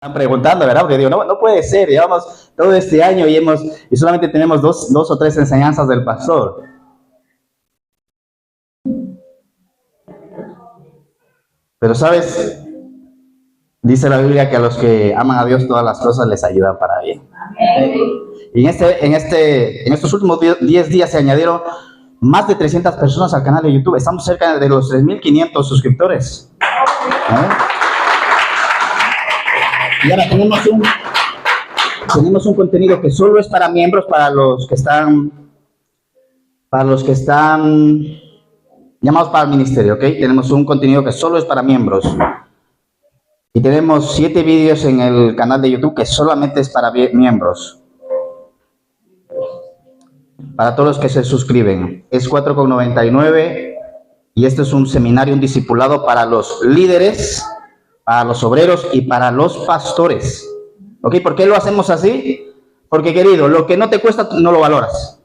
Están preguntando, ¿verdad? Porque digo, no puede ser, llevamos todo este año y solamente tenemos dos o tres enseñanzas del pastor. Pero sabes, dice la Biblia que a los que aman a Dios todas las cosas les ayudan para bien. Y en estos últimos 10 días se añadieron más de 300 personas al canal de YouTube. Estamos cerca de los 3.500 suscriptores. Y ahora tenemos un contenido que solo es para miembros, para los que están llamados para el ministerio, ¿ok? Tenemos un contenido que solo es para miembros. Y tenemos 7 vídeos en el canal de YouTube que solamente es para miembros. Para todos los que se suscriben. Es $4.99 y esto es un seminario, un discipulado para los líderes, para los obreros y para los pastores. ¿Ok? ¿Por qué lo hacemos así? Porque, querido, lo que no te cuesta no lo valoras.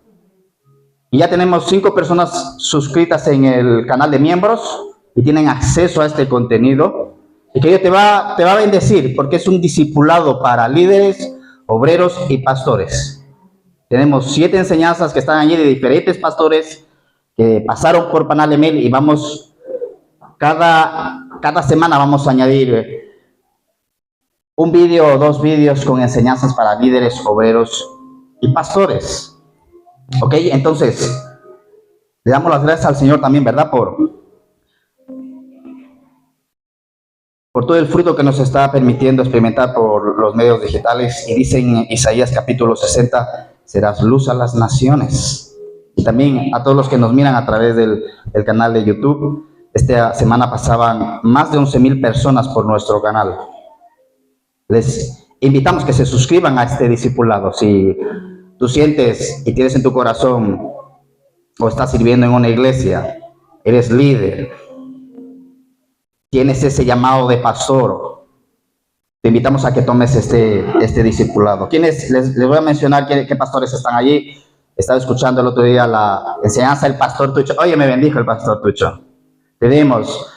Y ya tenemos 5 personas suscritas en el canal de miembros y tienen acceso a este contenido. Y que te va a bendecir porque es un discipulado para líderes, obreros y pastores. Tenemos 7 enseñanzas que están allí de diferentes pastores que pasaron por Panal Emel y vamos, cada semana vamos a añadir un vídeo o 2 vídeos con enseñanzas para líderes, obreros y pastores. Ok, entonces, le damos las gracias al Señor también, ¿verdad? Por todo el fruto que nos está permitiendo experimentar por los medios digitales. Y dice en Isaías capítulo 60, serás luz a las naciones. Y también a todos los que nos miran a través del canal de YouTube. Esta semana pasaban más de 11,000 personas por nuestro canal. Les invitamos que se suscriban a este discipulado. Si tú sientes y tienes en tu corazón o estás sirviendo en una iglesia, eres líder, tienes ese llamado de pastor, te invitamos a que tomes este discipulado. Les voy a mencionar qué pastores están allí. Estaba escuchando el otro día la enseñanza del pastor Tucho. Oye, me bendijo el pastor Tucho. Tenemos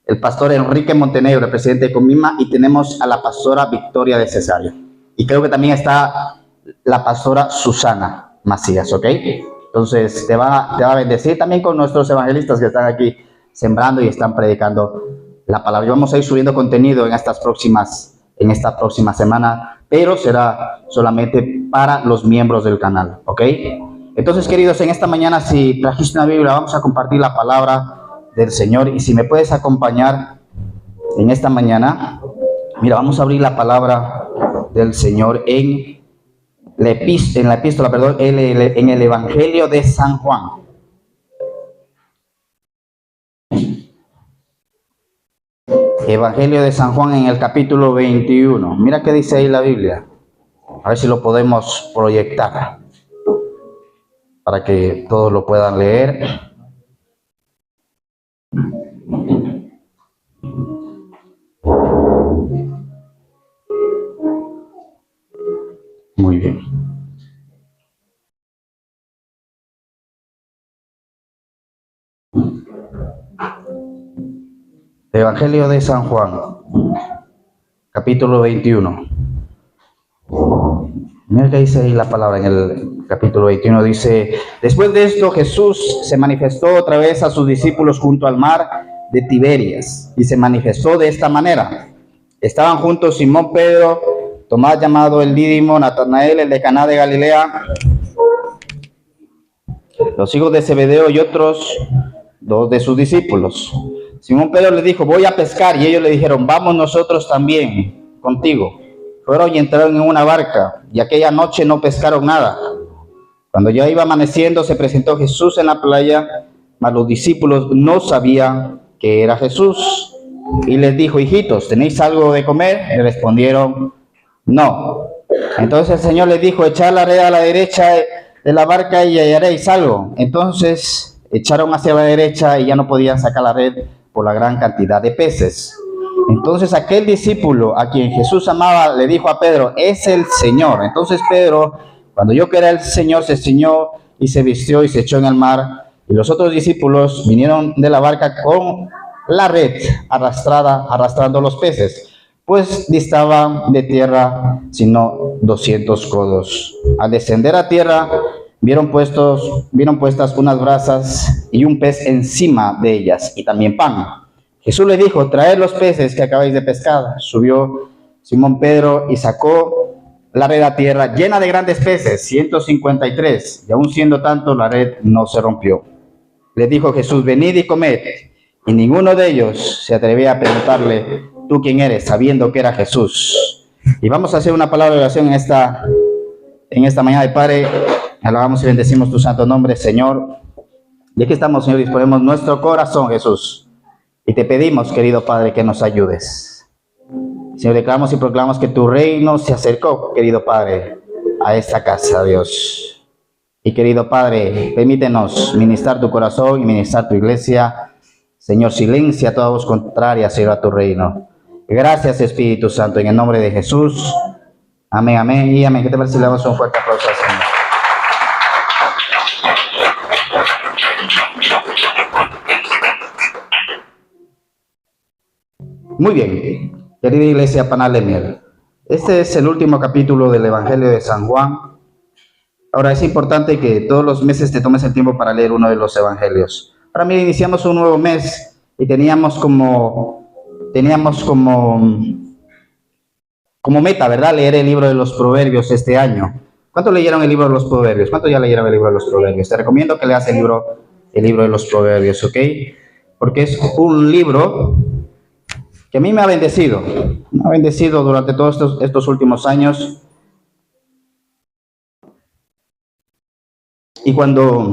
el pastor Enrique Montenegro, el presidente de Comima, y tenemos a la pastora Victoria de Cesario. Y creo que también está la pastora Susana Macías, ¿ok? Entonces te va a bendecir también con nuestros evangelistas que están aquí sembrando y están predicando la palabra. Y vamos a ir subiendo contenido en esta próxima semana, pero será solamente para los miembros del canal, ¿ok? Entonces, queridos, en esta mañana, si trajiste una Biblia, vamos a compartir la palabra del Señor. Y si me puedes acompañar en esta mañana, mira, vamos a abrir la palabra del Señor en el Evangelio de San Juan. Evangelio de San Juan en el capítulo 21. Mira qué dice ahí la Biblia. A ver si lo podemos proyectar para que todos lo puedan leer. Muy bien. Evangelio de San Juan, capítulo 21. Mira que dice ahí la palabra en el capítulo 21. Dice: después de esto, Jesús se manifestó otra vez a sus discípulos junto al mar de Tiberias, y se manifestó de esta manera. Estaban juntos Simón Pedro, Tomás llamado el Dídimo, Natanael, el de Caná de Galilea, los hijos de Zebedeo y otros 2 de sus discípulos. Simón Pedro le dijo: voy a pescar, y ellos le dijeron: vamos nosotros también contigo. Fueron y entraron en una barca, y aquella noche no pescaron nada. Cuando ya iba amaneciendo, se presentó Jesús en la playa, mas los discípulos no sabían que era Jesús. Y les dijo: hijitos, ¿tenéis algo de comer? Le respondieron: no. Entonces el Señor les dijo: echad la red a la derecha de la barca y hallaréis algo. Entonces echaron hacia la derecha y ya no podían sacar la red por la gran cantidad de peces. Entonces aquel discípulo a quien Jesús amaba le dijo a Pedro: es el Señor. Entonces Pedro, cuando oyó que era el Señor, se ciñó y se vistió y se echó en el mar. Y los otros discípulos vinieron de la barca con la red arrastrando los peces, pues distaban de tierra sino 200 codos. Al descender a tierra, vieron puestas unas brasas y un pez encima de ellas, y también pan. Jesús le dijo: traed los peces que acabáis de pescar. Subió Simón Pedro y sacó la red a tierra llena de grandes peces, 153, y aun siendo tanto, la red no se rompió. Le dijo Jesús: venid y comed. Y ninguno de ellos se atrevía a preguntarle: ¿tú quién eres?, sabiendo que era Jesús. Y vamos a hacer una palabra de oración en esta mañana. De Padre, alabamos y bendecimos tu santo nombre, Señor. Y aquí estamos, Señor, disponemos nuestro corazón, Jesús. Y te pedimos, querido Padre, que nos ayudes. Señor, declaramos y proclamamos que tu reino se acercó, querido Padre, a esta casa, Dios. Y querido Padre, permítenos ministrar tu corazón y ministrar tu iglesia. Señor, silencia toda voz contraria, Señor, a tu reino. Gracias, Espíritu Santo, en el nombre de Jesús. Amén, amén y amén. ¿Qué te parece si le damos un fuerte aplauso al Señor? Muy bien, querida iglesia Panal de Miel. Este es el último capítulo del Evangelio de San Juan. Ahora, es importante que todos los meses te tomes el tiempo para leer uno de los evangelios. Ahora, mira, iniciamos un nuevo mes y teníamos como meta, ¿verdad?, leer el libro de los Proverbios este año. ¿Cuántos leyeron el libro de los Proverbios? ¿Cuántos ya leyeron el libro de los Proverbios? Te recomiendo que leas el libro de los Proverbios, ¿ok? Porque es un libro que a mí me ha bendecido durante todos estos últimos años. Y cuando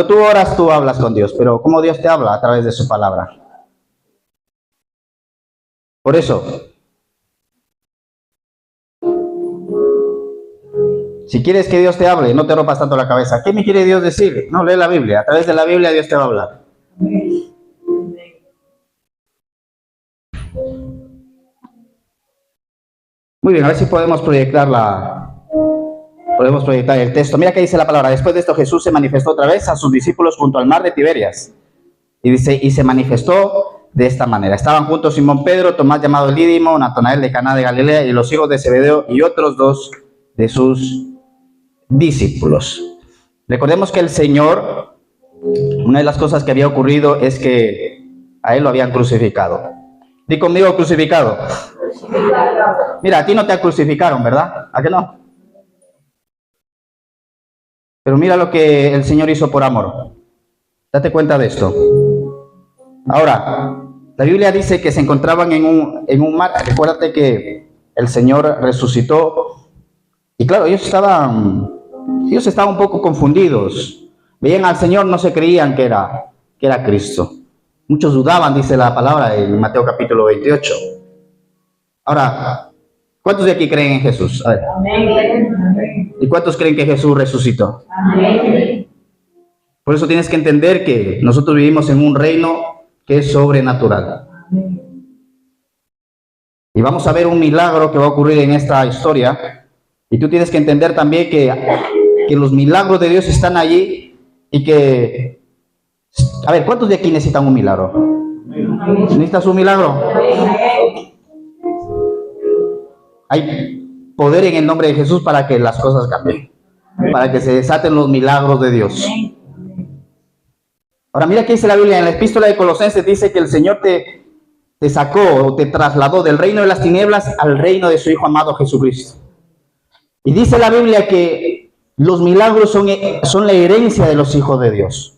tú oras, tú hablas con Dios, pero ¿cómo Dios te habla? A través de su palabra. Por eso, si quieres que Dios te hable, no te rompas tanto la cabeza. ¿Qué me quiere Dios decir? No, lee la Biblia. A través de la Biblia Dios te va a hablar. Muy bien, a ver si podemos proyectar el texto. Mira que dice la palabra: después de esto Jesús se manifestó otra vez a sus discípulos junto al mar de Tiberias. Y dice: y se manifestó de esta manera. Estaban juntos Simón Pedro, Tomás llamado el Dídimo, Natanael de Caná de Galilea y los hijos de Zebedeo y otros dos de sus discípulos. Recordemos que el Señor, una de las cosas que había ocurrido es que a él lo habían crucificado. Di conmigo: crucificado. Mira, a ti no te crucificaron, ¿verdad? ¿A qué no? Pero mira lo que el Señor hizo por amor. Date cuenta de esto. Ahora, la Biblia dice que se encontraban en un mar. Recuérdate que el Señor resucitó. Y claro, ellos estaban un poco confundidos. Veían al Señor, no se creían que era Cristo. Muchos dudaban, dice la palabra en Mateo capítulo 28. Ahora, ¿cuántos de aquí creen en Jesús? A ver. Amén. ¿Y cuántos creen que Jesús resucitó? Amén. Por eso tienes que entender que nosotros vivimos en un reino que es sobrenatural. Amén. Y vamos a ver un milagro que va a ocurrir en esta historia. Y tú tienes que entender también que los milagros de Dios están allí y que... A ver, ¿cuántos de aquí necesitan un milagro? ¿Necesitas un milagro? Hay poder en el nombre de Jesús para que las cosas cambien, para que se desaten los milagros de Dios. Ahora mira que dice la Biblia en la epístola de Colosenses: dice que el Señor te sacó o te trasladó del reino de las tinieblas al reino de su Hijo amado Jesucristo. Y dice la Biblia que los milagros son la herencia de los hijos de Dios.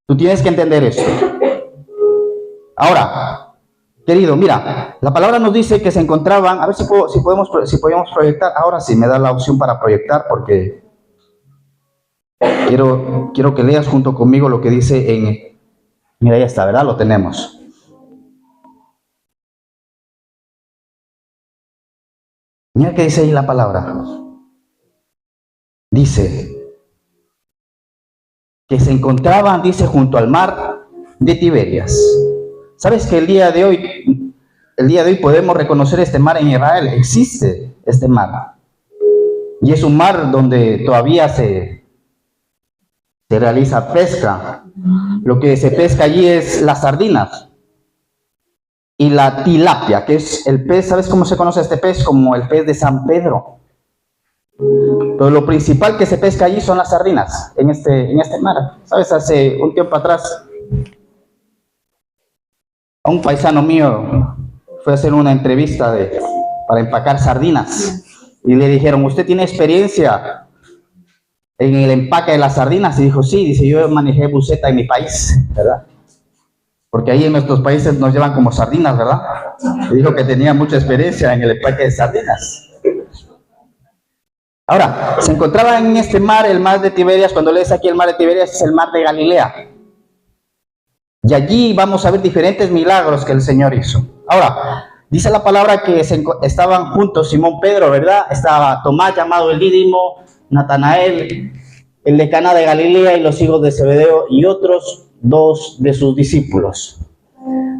Tú tienes que entender esto. Ahora, querido, mira, la palabra nos dice que se encontraban, a ver si podemos proyectar. Ahora sí, me da la opción para proyectar, porque quiero que leas junto conmigo lo que dice mira, ya está, ¿verdad? Lo tenemos. Mira qué dice ahí la palabra. Dice que se encontraban, dice, junto al mar de Tiberias. ¿Sabes que el día de hoy podemos reconocer este mar en Israel? Existe este mar. Y es un mar donde todavía se realiza pesca. Lo que se pesca allí es las sardinas. y la tilapia, que es el pez. ¿Sabes cómo se conoce este pez? Como el pez de San Pedro. Pero lo principal que se pesca allí son las sardinas en este mar. ¿Sabes? Hace un tiempo atrás, a un paisano mío fue a hacer una entrevista para empacar sardinas. Y le dijeron, ¿usted tiene experiencia en el empaque de las sardinas? Y dijo, sí, dice, yo manejé buceta en mi país, ¿verdad? Porque ahí en nuestros países nos llevan como sardinas, ¿verdad? Y dijo que tenía mucha experiencia en el empaque de sardinas. Ahora, se encontraba en este mar, el mar de Tiberias. Cuando lees aquí el mar de Tiberias, es el mar de Galilea. Y allí vamos a ver diferentes milagros que el Señor hizo. Ahora, dice la palabra que estaban juntos Simón Pedro, ¿verdad? Estaba Tomás, llamado el Dídimo, Natanael, el de Cana de Galilea, y los hijos de Zebedeo, y otros 2 de sus discípulos.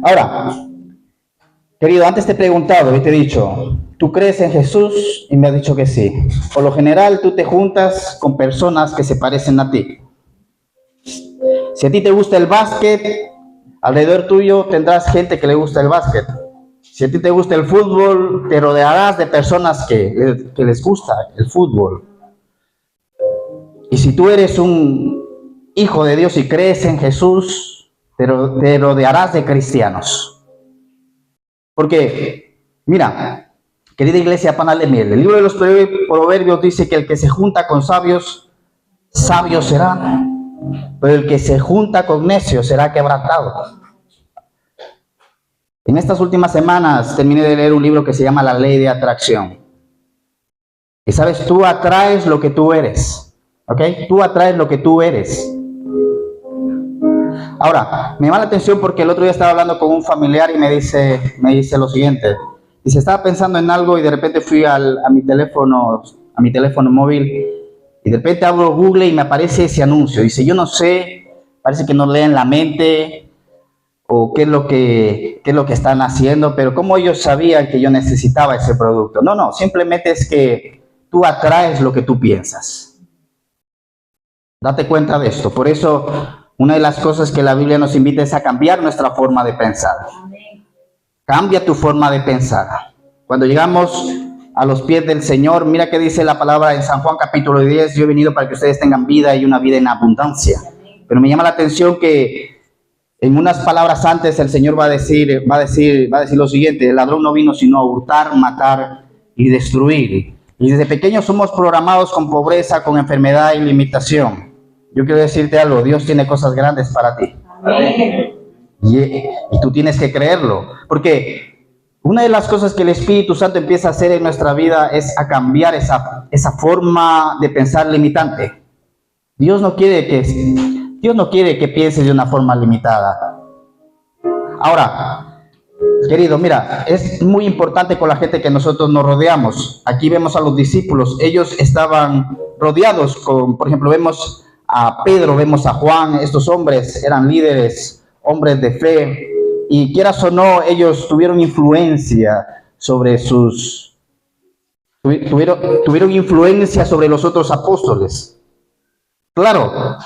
Ahora, querido, antes te he preguntado y te he dicho, ¿tú crees en Jesús? Y me has dicho que sí. Por lo general, tú te juntas con personas que se parecen a ti. Si a ti te gusta el básquet, alrededor tuyo tendrás gente que le gusta el básquet. Si a ti te gusta el fútbol, te rodearás de personas que les gusta el fútbol. Y si tú eres un hijo de Dios y crees en Jesús, te rodearás de cristianos. Porque, mira, querida iglesia Panal de Miel, el libro de los Proverbios dice que el que se junta con sabios, sabio será. Pero el que se junta con necios será quebrantado. En estas últimas semanas terminé de leer un libro que se llama La Ley de Atracción. Y sabes, tú atraes lo que tú eres. ¿Ok? Tú atraes lo que tú eres. Ahora, me llama la atención porque el otro día estaba hablando con un familiar y me dice lo siguiente. Dice, estaba pensando en algo y de repente fui a mi teléfono móvil. Y de repente abro Google y me aparece ese anuncio. Dice, yo no sé, parece que no leen la mente o qué es lo que están haciendo, pero ¿cómo ellos sabían que yo necesitaba ese producto? No, simplemente es que tú atraes lo que tú piensas. Date cuenta de esto. Por eso, una de las cosas que la Biblia nos invita es a cambiar nuestra forma de pensar. Cambia tu forma de pensar. Cuando llegamos a los pies del Señor, mira que dice la palabra en San Juan capítulo 10, yo he venido para que ustedes tengan vida y una vida en abundancia. Pero me llama la atención que en unas palabras antes el Señor va a decir lo siguiente: el ladrón no vino sino a hurtar, matar y destruir. Y desde pequeños somos programados con pobreza, con enfermedad y limitación. Yo quiero decirte algo, Dios tiene cosas grandes para ti. Amén. Y tú tienes que creerlo, porque una de las cosas que el Espíritu Santo empieza a hacer en nuestra vida es a cambiar esa forma de pensar limitante. Dios no quiere que pienses de una forma limitada. Ahora, querido, mira, es muy importante con la gente que nosotros nos rodeamos. Aquí vemos a los discípulos, ellos estaban rodeados por ejemplo, vemos a Pedro, vemos a Juan. Estos hombres eran líderes, hombres de fe. Y quieras o no, ellos tuvieron influencia sobre tuvieron influencia sobre los otros apóstoles. Claro,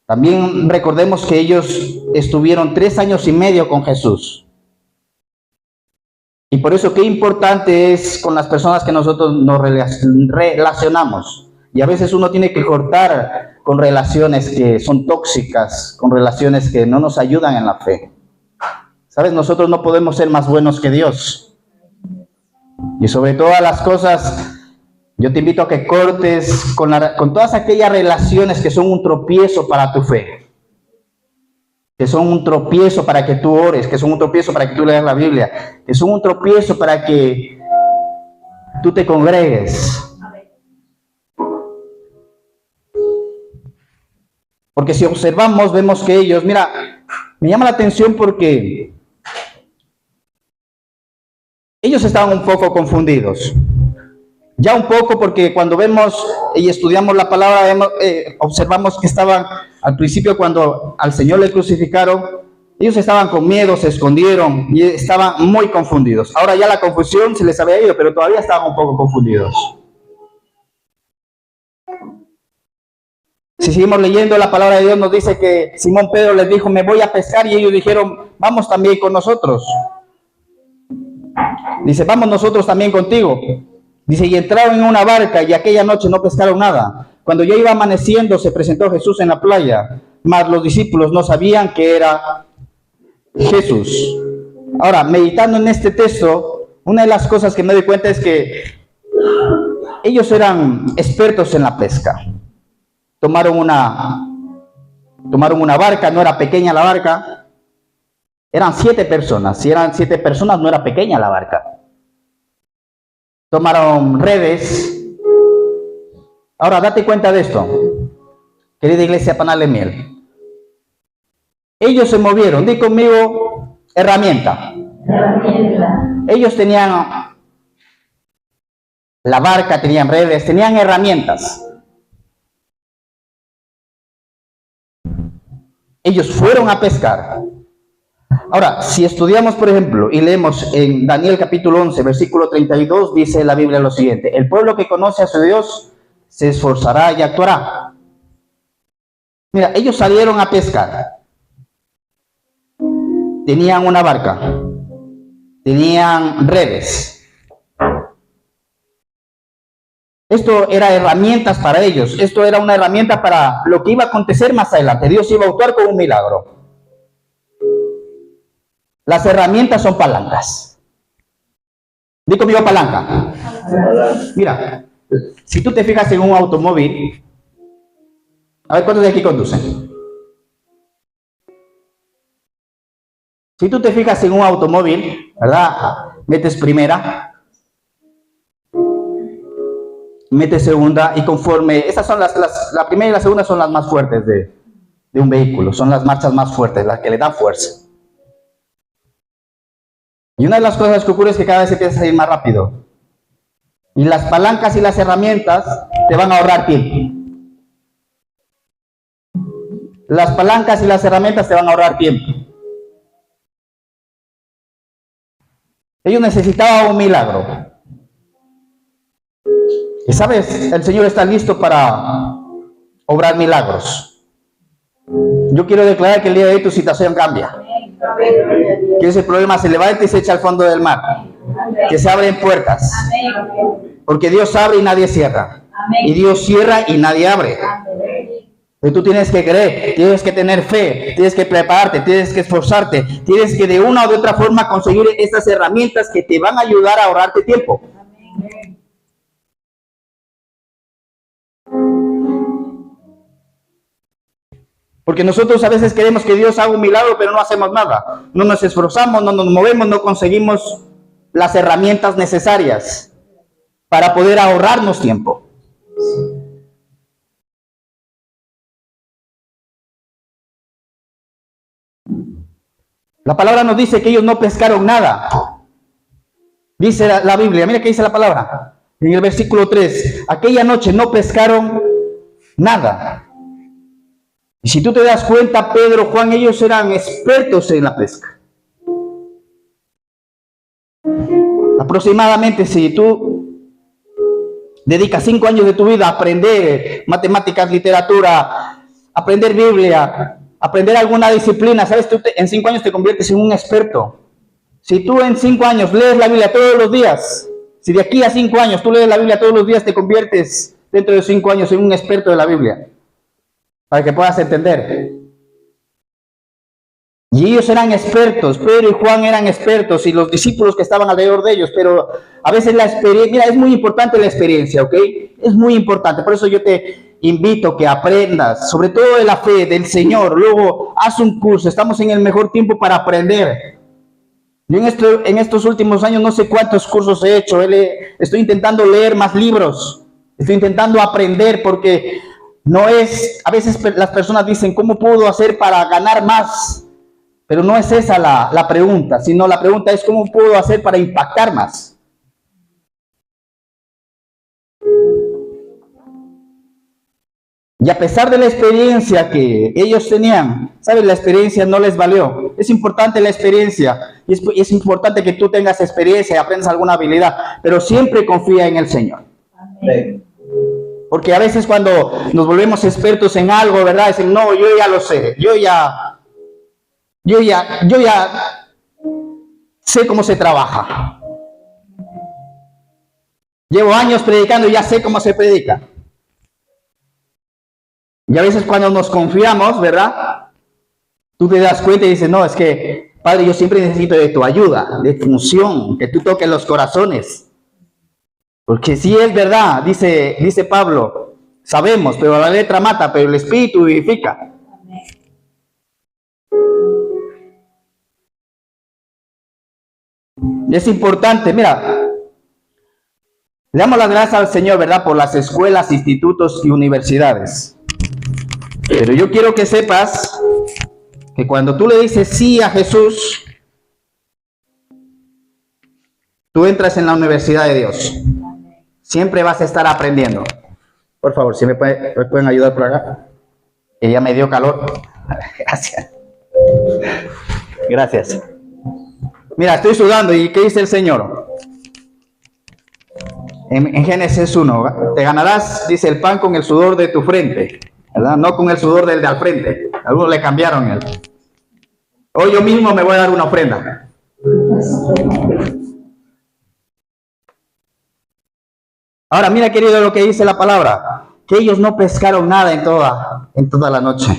también recordemos que ellos estuvieron 3 años y medio con Jesús. Y por eso qué importante es con las personas que nosotros nos relacionamos. Y a veces uno tiene que cortar con relaciones que son tóxicas, con relaciones que no nos ayudan en la fe. ¿Sabes? Nosotros no podemos ser más buenos que Dios. Y sobre todas las cosas, yo te invito a que cortes con todas aquellas relaciones que son un tropiezo para tu fe. Que son un tropiezo para que tú ores, que son un tropiezo para que tú leas la Biblia, que son un tropiezo para que tú te congregues. Porque si observamos, vemos que ellos, mira, me llama la atención porque ellos estaban un poco confundidos. Ya un poco, porque cuando vemos y estudiamos la palabra, observamos que estaban al principio, cuando al Señor le crucificaron, ellos estaban con miedo, se escondieron y estaban muy confundidos. Ahora ya la confusión se les había ido, pero todavía estaban un poco confundidos. Si seguimos leyendo, la palabra de Dios nos dice que Simón Pedro les dijo, me voy a pescar, y ellos dijeron, vamos también con nosotros. Dice, vamos nosotros también contigo. Dice, y entraron en una barca y aquella noche no pescaron nada. Cuando ya iba amaneciendo, se presentó Jesús en la playa, mas los discípulos no sabían que era Jesús. Ahora, meditando en este texto, una de las cosas que me doy cuenta es que ellos eran expertos en la pesca. Tomaron una barca, no era pequeña la barca. Eran 7 personas. Si eran 7 personas, no era pequeña la barca. Tomaron redes. Ahora, date cuenta de esto, querida iglesia Panal de Miel. Ellos se movieron, di conmigo, herramienta. Ellos tenían la barca, tenían redes, tenían herramientas. Ellos fueron a pescar. Ahora, si estudiamos, por ejemplo, y leemos en Daniel capítulo 11, versículo 32, dice la Biblia lo siguiente: el pueblo que conoce a su Dios se esforzará y actuará. Mira, ellos salieron a pescar. Tenían una barca. Tenían redes. Esto era herramientas para ellos. Esto era una herramienta para lo que iba a acontecer más adelante. Dios iba a actuar con un milagro. Las herramientas son palancas. Di conmigo palanca. Mira, si tú te fijas en un automóvil, a ver cuántos de aquí conducen. Si tú te fijas en un automóvil, ¿verdad? Metes primera, metes segunda, y conforme, esas son la primera y la segunda son las más fuertes de un vehículo, son las marchas más fuertes, las que le dan fuerza. Y una de las cosas que ocurre es que cada vez empiezas a ir más rápido. Y las palancas y las herramientas te van a ahorrar tiempo. Las palancas y las herramientas te van a ahorrar tiempo. Ellos necesitaban un milagro. Y sabes, el Señor está listo para obrar milagros. Yo quiero declarar que el día de hoy tu situación cambia. Que ese problema se levante y se echa al fondo del mar. Que se abren puertas. Porque Dios abre y nadie cierra. Y Dios cierra y nadie abre. Y tú tienes que creer, tienes que tener fe, tienes que prepararte, tienes que esforzarte, tienes que de una u otra forma conseguir estas herramientas que te van a ayudar a ahorrarte tiempo. Porque nosotros a veces queremos que Dios haga un milagro, pero no hacemos nada. No nos esforzamos, no nos movemos, no conseguimos las herramientas necesarias para poder ahorrarnos tiempo. La palabra nos dice que ellos no pescaron nada. Dice la Biblia, mira qué dice la palabra. En el versículo 3, aquella noche no pescaron nada. Y si tú te das cuenta, Pedro, Juan, ellos eran expertos en la pesca. Aproximadamente, si tú dedicas 5 años de tu vida a aprender matemáticas, literatura, aprender Biblia, aprender alguna disciplina, ¿sabes? Tú en 5 años te conviertes en un experto. Si tú en 5 años lees la Biblia todos los días, si de aquí a 5 años tú lees la Biblia todos los días, te conviertes dentro de 5 años en un experto de la Biblia. Para que puedas entender. Y ellos eran expertos, Pedro y Juan eran expertos, y los discípulos que estaban alrededor de ellos, pero a veces la experiencia, mira, es muy importante la experiencia, ¿ok? Es muy importante, por eso yo te invito a que aprendas, sobre todo de la fe, del Señor. Luego, haz un curso, estamos en el mejor tiempo para aprender. Yo en estos últimos años no sé cuántos cursos he hecho, estoy intentando leer más libros, estoy intentando aprender, porque no es, a veces las personas dicen, ¿cómo puedo hacer para ganar más? Pero no es esa la pregunta, sino la pregunta es, ¿cómo puedo hacer para impactar más? Y a pesar de la experiencia que ellos tenían, ¿sabes? La experiencia no les valió. Es importante la experiencia, y es importante que tú tengas experiencia y aprendas alguna habilidad, pero siempre confía en el Señor. Amén. Porque a veces cuando nos volvemos expertos en algo, ¿verdad? Dicen, no, yo ya lo sé, yo ya sé cómo se trabaja. Llevo años predicando y ya sé cómo se predica. Y a veces cuando nos confiamos, ¿verdad? Tú te das cuenta y dices, no, es que, Padre, yo siempre necesito de tu ayuda, de tu unción, que tú toques los corazones. Porque si es verdad, dice Pablo, sabemos, pero la letra mata, pero el Espíritu vivifica. Es importante, mira, le damos las gracias al Señor, ¿verdad? Por las escuelas, institutos y universidades. Pero yo quiero que sepas que cuando tú le dices sí a Jesús, tú entras en la universidad de Dios. Siempre vas a estar aprendiendo. Por favor, si me pueden ayudar por acá. Que ya me dio calor. Gracias. Gracias. Mira, estoy sudando. ¿Y qué dice el Señor? En Génesis 1, te ganarás, dice, el pan con el sudor de tu frente, ¿verdad? No con el sudor del de al frente. Algunos le cambiaron él. Hoy yo mismo me voy a dar una ofrenda. Ahora, mira, querido, lo que dice la palabra, que ellos no pescaron nada en toda la noche.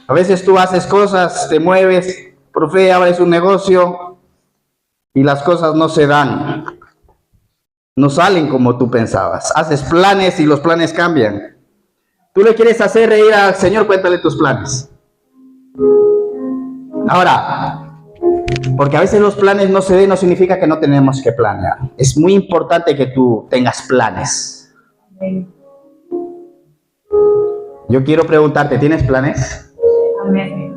A veces tú haces cosas, te mueves, por fe abres un negocio y las cosas no se dan. No salen como tú pensabas. Haces planes y los planes cambian. Tú le quieres hacer reír al Señor, cuéntale tus planes. Ahora, porque a veces los planes no se den, no significa que no tenemos que planear. Es muy importante que tú tengas planes. Yo quiero preguntarte, ¿tienes planes?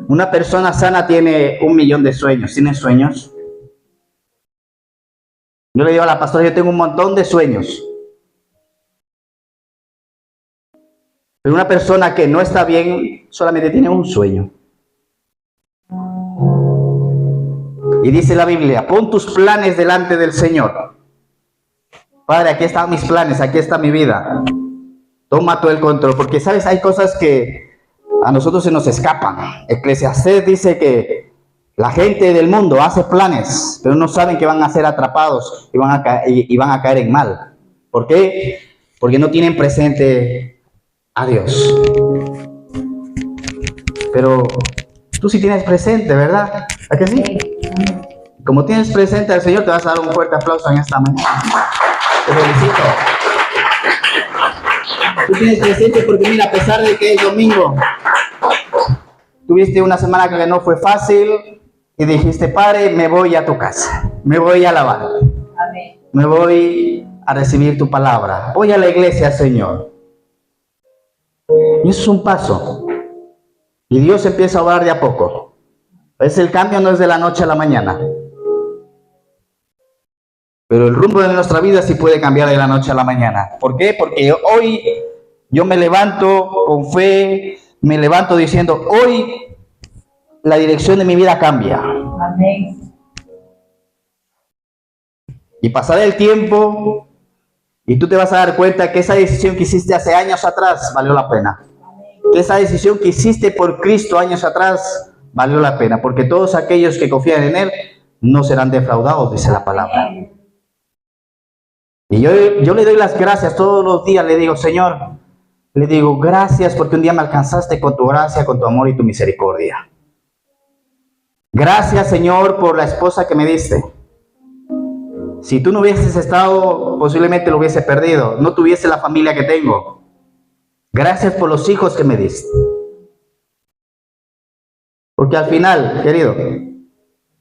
Una persona sana tiene 1.000.000 de sueños. ¿Tienes sueños? Yo le digo a la pastora, yo tengo un montón de sueños. Pero una persona que no está bien solamente tiene un sueño. Y dice la Biblia, pon tus planes delante del Señor. Padre, aquí están mis planes, aquí está mi vida. Toma todo el control, porque sabes, hay cosas que a nosotros se nos escapan. Eclesiastés dice que la gente del mundo hace planes, pero no saben que van a ser atrapados y van a caer en mal. ¿Por qué? Porque no tienen presente a Dios. Pero tú sí tienes presente, ¿verdad? ¿A que sí? Como tienes presente al Señor, te vas a dar un fuerte aplauso en esta mañana. Te felicito. Tú tienes presente porque mira, a pesar de que es domingo, tuviste una semana que no fue fácil y dijiste, Padre, me voy a tu casa, me voy a alabar. Amén. Me voy a recibir tu palabra. Voy a la iglesia, Señor. Y eso es un paso. Y Dios empieza a obrar de a poco. El cambio no es de la noche a la mañana. Pero el rumbo de nuestra vida sí puede cambiar de la noche a la mañana. ¿Por qué? Porque hoy yo me levanto con fe, me levanto diciendo, hoy la dirección de mi vida cambia. Amén. Y pasará el tiempo y tú te vas a dar cuenta que esa decisión que hiciste hace años atrás valió la pena. Que esa decisión que hiciste por Cristo años atrás valió la pena. Porque todos aquellos que confían en Él no serán defraudados, dice la palabra. Y yo le doy las gracias todos los días, le digo, Señor, le digo, gracias porque un día me alcanzaste con tu gracia, con tu amor y tu misericordia. Gracias, Señor, por la esposa que me diste. Si tú no hubieses estado, posiblemente lo hubiese perdido, no tuviese la familia que tengo. Gracias por los hijos que me diste. Porque al final, querido,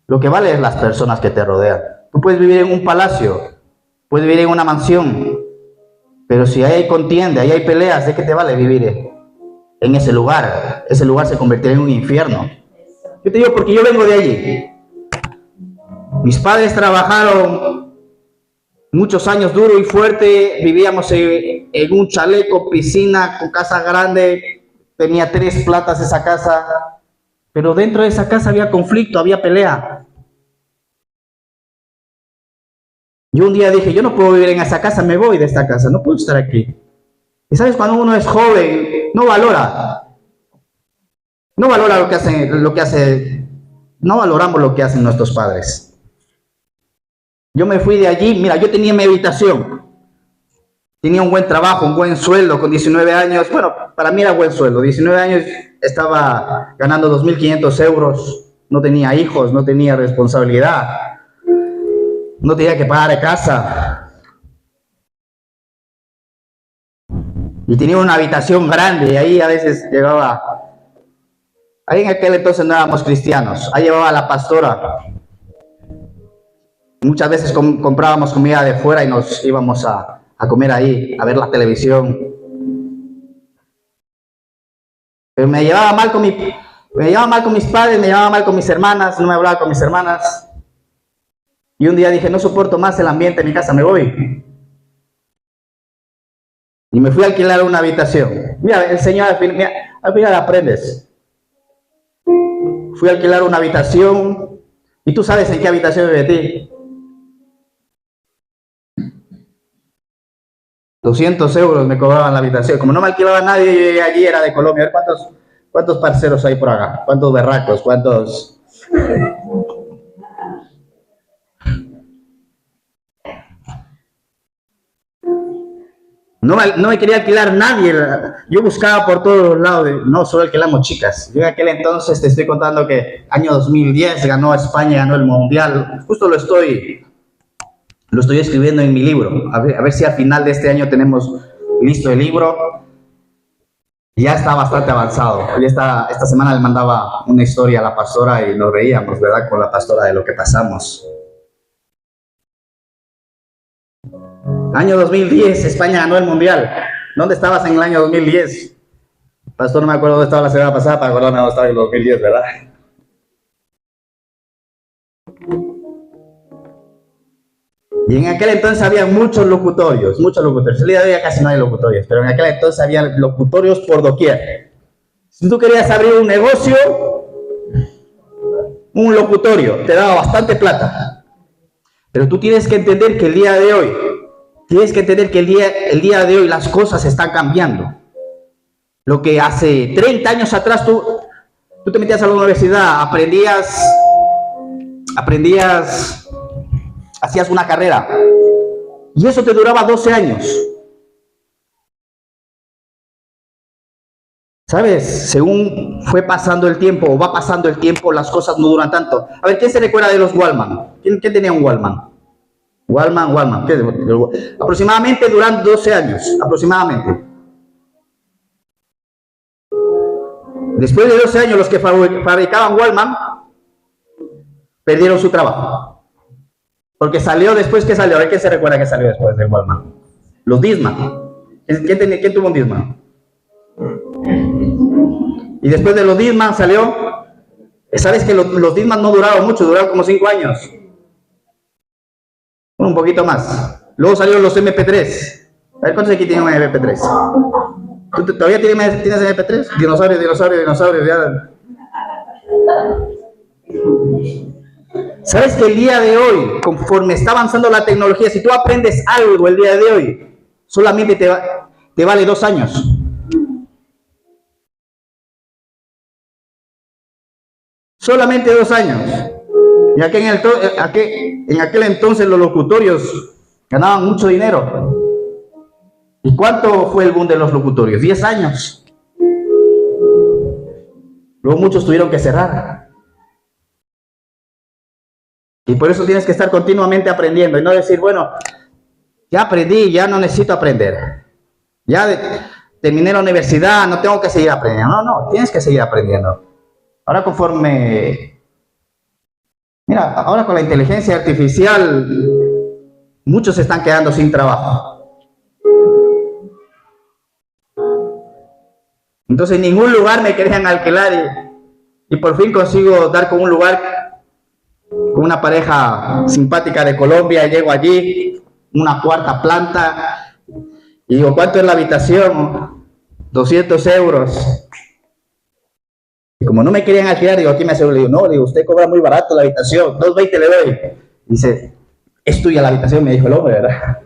lo que vale es las personas que te rodean. Tú puedes vivir en un palacio, puedes vivir en una mansión, pero si ahí hay contienda, ahí hay peleas, ¿de qué te vale vivir en ese lugar? Ese lugar se convertirá en un infierno. Yo te digo porque yo vengo de allí. Mis padres trabajaron muchos años duro y fuerte, vivíamos en un chaleco, piscina, con casa grande, tenía 3 plantas esa casa, pero dentro de esa casa había conflicto, había pelea. Yo un día dije, yo no puedo vivir en esa casa, me voy de esta casa, no puedo estar aquí. Y sabes, cuando uno es joven, no valora no valoramos lo que hacen nuestros padres. Yo me fui de allí, mira, yo tenía mi habitación, tenía un buen trabajo, un buen sueldo con 19 años. Bueno, para mí era buen sueldo. 19 años estaba ganando 2.500 euros. No tenía hijos, no tenía responsabilidad. No tenía que pagar casa. Y tenía una habitación grande y ahí a veces llegaba. Ahí en aquel entonces no éramos cristianos. Ahí llevaba a la pastora. Muchas veces comprábamos comida de fuera y nos íbamos a comer ahí, a ver la televisión. Pero me llevaba mal con mis padres, me llevaba mal con mis hermanas, no me hablaba con mis hermanas. Y un día dije, no soporto más el ambiente en mi casa, me voy. Y me fui a alquilar una habitación. Mira, el Señor al final aprendes. Fui a alquilar una habitación y tú sabes en qué habitación vive ti. 200 euros me cobraban la habitación. Como no me alquilaba nadie, yo llegué allí, era de Colombia. A ver cuántos parceros hay por acá, cuántos berracos, cuántos... No me quería alquilar nadie. Yo buscaba por todos lados. No, solo alquilamos chicas. Yo en aquel entonces te estoy contando que año 2010 ganó España, ganó el Mundial. Justo lo estoy escribiendo en mi libro. A ver si al final de este año tenemos listo el libro. Ya está bastante avanzado. Esta semana le mandaba una historia a la pastora y nos reíamos, ¿verdad? Con la pastora de lo que pasamos. Año 2010, España ganó el Mundial. ¿Dónde estabas en el año 2010? Pastor, no me acuerdo dónde estaba la semana pasada para acordarme dónde estaba en el 2010, ¿verdad? Y en aquel entonces había muchos locutorios. El día de hoy ya casi no hay locutorios, pero en aquel entonces había locutorios por doquier. Si tú querías abrir un negocio, un locutorio, te daba bastante plata. Pero tú tienes que entender que el día de hoy, las cosas están cambiando. Lo que hace 30 años atrás tú te metías a la universidad, aprendías, hacías una carrera y eso te duraba 12 años. ¿Sabes? Según fue pasando el tiempo o va pasando el tiempo, las cosas no duran tanto. A ver, ¿quién se recuerda de los Walkman? ¿Quién tenía un Walkman? Walkman. Aproximadamente duran 12 años, aproximadamente. Después de 12 años, los que fabricaban Walkman perdieron su trabajo. Porque salió después, ¿qué salió? A ver, ¿quién se recuerda que salió después del Walkman? Los Discman. ¿Quién tuvo un Discman? Y después de los Discman salió... ¿Sabes que los Discman no duraron mucho? Duraron como 5 años. Un poquito más. Luego salieron los MP3. A ver, ¿cuántos aquí tienen un MP3? ¿Tú todavía tienes MP3? Dinosaurios. Ya. ¿Sabes que el día de hoy, conforme está avanzando la tecnología, si tú aprendes algo el día de hoy, solamente te vale 2 años? Solamente 2 años. Y en aquel entonces los locutorios ganaban mucho dinero. ¿Y cuánto fue el boom de los locutorios? 10 años. Luego muchos tuvieron que cerrar. Y por eso tienes que estar continuamente aprendiendo y no decir, bueno, ya aprendí, ya no necesito aprender. Ya terminé la universidad, no tengo que seguir aprendiendo. No, tienes que seguir aprendiendo. Ahora ahora con la inteligencia artificial, muchos se están quedando sin trabajo. Entonces en ningún lugar me querían alquilar y por fin consigo dar con un lugar con una pareja simpática de Colombia. Llego allí, una 4ª planta, y digo, ¿cuánto es la habitación? 200 euros. Y como no me querían alquilar, digo, aquí me aseguro, le digo, usted cobra muy barato la habitación, 220 le doy. Dice, es tuya la habitación, me dijo el hombre, ¿verdad?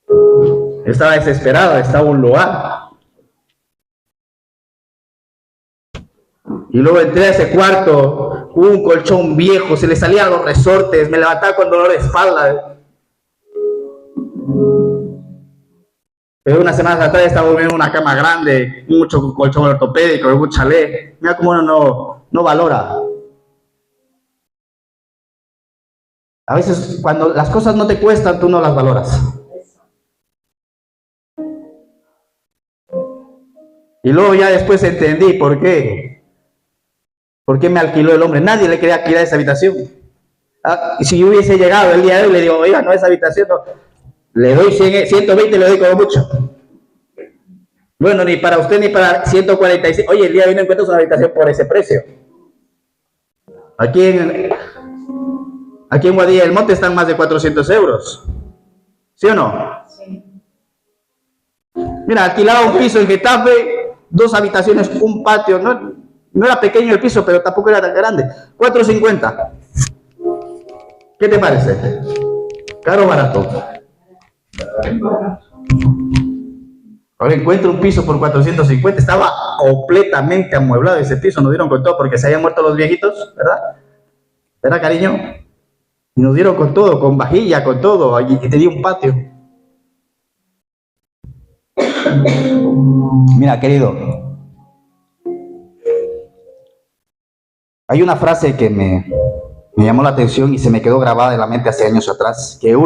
Yo estaba desesperado, estaba en un lugar. Y luego entré a ese cuarto, un colchón viejo, se le salían los resortes, me levantaba con dolor de espalda. Pero unas semanas atrás estaba durmiendo en una cama grande, mucho colchón ortopédico, un chalet. Mira cómo uno no valora. A veces cuando las cosas no te cuestan, tú no las valoras. Y luego ya después entendí por qué. ¿Por qué me alquiló el hombre? Nadie le quería alquilar esa habitación. Y si yo hubiese llegado el día de hoy, le digo, oiga, no, esa habitación no. Le doy 120, le doy como mucho. Bueno, ni para usted ni para 145. Oye, el día de hoy no encuentras una habitación por ese precio. Aquí en Guadilla del Monte están más de 400 euros. ¿Sí o no? Sí. Mira, alquilaba un piso en Getafe, 2 habitaciones, un patio. No era pequeño el piso, pero tampoco era tan grande. 450. ¿Qué te parece? ¿Caro o barato? Ahora encuentro un piso por 450. Estaba completamente amueblado ese piso. Nos dieron con todo porque se habían muerto los viejitos, ¿verdad? ¿Verdad, cariño? Y nos dieron con todo, con vajilla, con todo. Y tenía un patio. Mira, querido, hay una frase que me llamó la atención y se me quedó grabada en la mente hace años atrás, que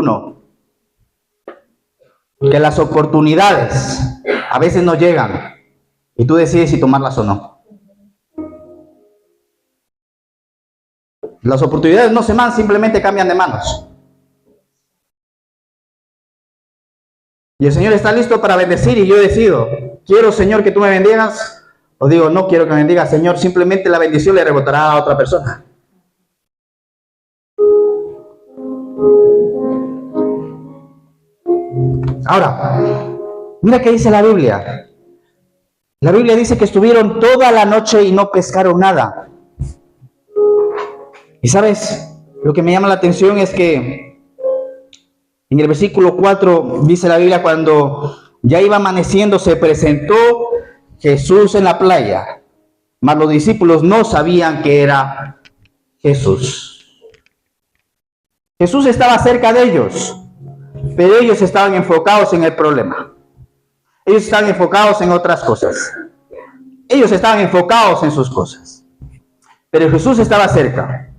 las oportunidades a veces no llegan y tú decides si tomarlas o no. Las oportunidades no se van, simplemente cambian de manos. Y el Señor está listo para bendecir y yo decido, quiero, Señor, que tú me bendigas, o digo, no quiero que me bendigas, Señor, simplemente la bendición le rebotará a otra persona. Ahora, mira qué dice la Biblia. La Biblia dice que estuvieron toda la noche y no pescaron nada. Y sabes, lo que me llama la atención es que en el versículo 4 dice la Biblia, cuando ya iba amaneciendo se presentó Jesús en la playa, mas los discípulos no sabían que era Jesús. Jesús estaba cerca de ellos, pero ellos estaban enfocados en el problema. Ellos estaban enfocados en otras cosas. Ellos estaban enfocados en sus cosas. Pero Jesús estaba cerca.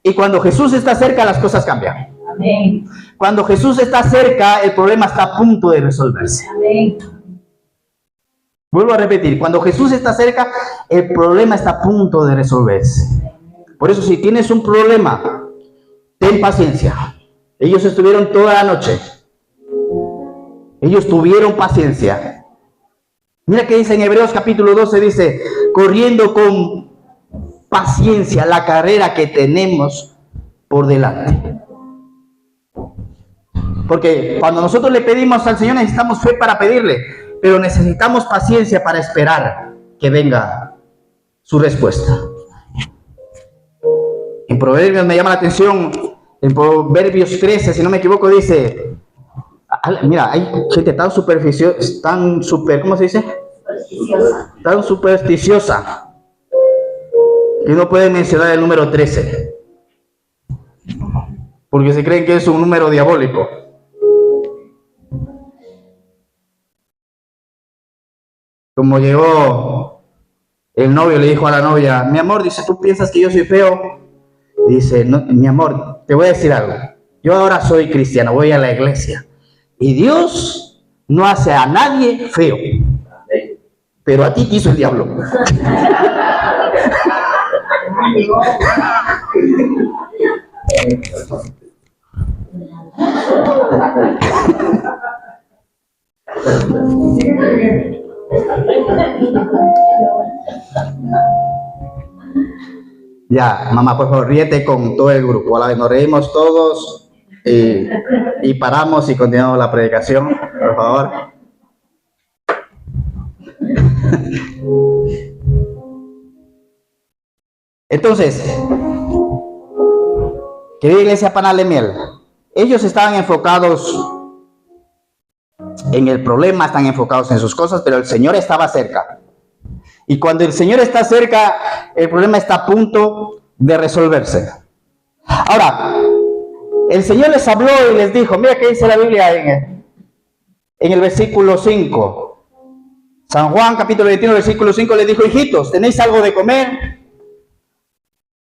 Y cuando Jesús está cerca, las cosas cambian. Amén. Cuando Jesús está cerca, el problema está a punto de resolverse. Amén. Vuelvo a repetir, cuando Jesús está cerca, el problema está a punto de resolverse. Por eso, si tienes un problema, ten paciencia. Ellos estuvieron toda la noche. Ellos tuvieron paciencia. Mira que dice en Hebreos capítulo 12, dice, corriendo con paciencia la carrera que tenemos por delante. Porque cuando nosotros le pedimos al Señor, necesitamos fe para pedirle, pero necesitamos paciencia para esperar que venga su respuesta. En Proverbios me llama la atención, en Proverbios 13, si no me equivoco, dice, mira, hay gente tan supersticiosa, ¿cómo se dice? Tan supersticiosa, que no puede mencionar el número 13, porque se creen que es un número diabólico. Como llegó el novio, le dijo a la novia, mi amor, dice, ¿tú piensas que yo soy feo? Dice, no, mi amor, te voy a decir algo. Yo ahora soy cristiano, voy a la iglesia. Y Dios no hace a nadie feo. Pero a ti te hizo el diablo. Ya, mamá, por favor, ríete con todo el grupo. A la vez nos reímos todos y paramos y continuamos la predicación, por favor. Entonces, querida iglesia Panal de Miel, ellos estaban enfocados en el problema, están enfocados en sus cosas, pero el Señor estaba cerca. Y cuando el Señor está cerca, el problema está a punto de resolverse. Ahora, el Señor les habló y les dijo, mira qué dice la Biblia en el versículo 5. San Juan, capítulo 21, versículo 5, le dijo: hijitos, ¿tenéis algo de comer?